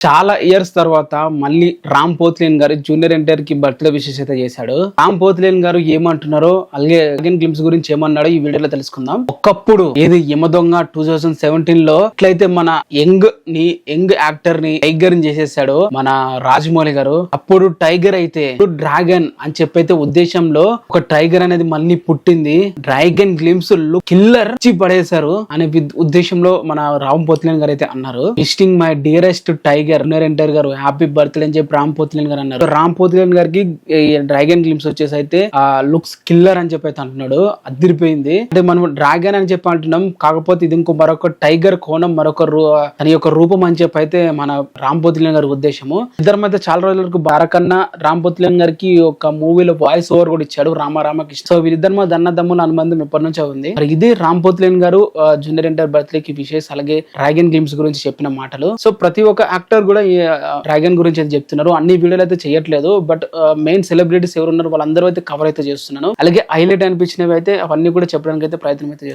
చాలా ఇయర్స్ తర్వాత మళ్ళీ రామ్ పోతినేని గారు జూనియర్ ఎన్టీఆర్ కి బర్త్డే విషెస్ అయితే చేశాడు. రామ్ పోతినేని గారు ఏమంటున్నారో అలాగే గ్లిమ్స్ గురించి ఏమన్నాడో ఈ వీడియోలో తెలుసుకుందాం. ఒకప్పుడు ఏది యమదొంగ 2017 లో ఎట్లయితే మన యంగ్ యాక్టర్ ని టైగర్ ని చేసేసాడు మన రాజమౌళి గారు, అప్పుడు టైగర్ అయితే డ్రాగన్ అని చెప్పైతే ఉద్దేశంలో ఒక టైగర్ అనేది మళ్ళీ పుట్టింది. డ్రాగన్ గ్లిమ్స్ కిల్లర్ ఇచ్చి పడేశారు అనే ఉద్దేశంలో మన రామ్ పోతినేని గారు అయితే అన్నారు. Visiting my dearest tiger junior NTR గారు హ్యాపీ బర్త్డే అని చెప్పి రామ్ పోతినేని గారు అన్నారు. రామ్ పోతినేని గారికి డ్రాగన్ గ్లిమ్స్ వచ్చేసి అయితే లుక్స్ కిల్లర్ అని చెప్పి అయితే అంటున్నాడు. అదిరిపోయింది. అంటే మనం డ్రాగన్ అని చెప్పి అంటున్నాం, కాకపోతే ఇది ఇంకో మరొక టైగర్ కోణం, మరొక తన యొక్క రూపం అని చెప్పి అయితే మన రామ్ పోతినేని గారి ఉద్దేశము. ఇద్దరు మధ్య చాలా రోజుల వరకు బారకన్నా రామ్ పోతినేని గారికి ఒక మూవీలో వాయిస్ ఓవర్ కూడా ఇచ్చాడు రామకృష్ణ. సో వీరిద్దరి మధ్య అన్నదమ్ముల అనుబంధం ఎప్పటి నుంచో ఉంది. మరి ఇది రామ్ పోతినేని గారు జూనియర్ ఎన్టీఆర్ బర్త్డే కి విషెస్, అలాగే డ్రాగన్ గ్లిమ్స్ గురించి చెప్పిన మాటలు. సో ప్రతి ఒక్క యాక్టర్ కూడా ఈ డ్రాగన్ గురించి అయితే చెప్తున్నారు. అన్ని వీడియోలు అయితే చేయట్లేదు, బట్ మెయిన్ సెలబ్రిటీస్ ఎవరున్నారు వాళ్ళందరూ అయితే కవర్ అయితే చేస్తున్నాను. అలాగే హైలైట్ అనిపించినవి అయితే అవన్నీ కూడా చెప్పడానికి అయితే ప్రయత్నం అయితే చేస్తున్నాను.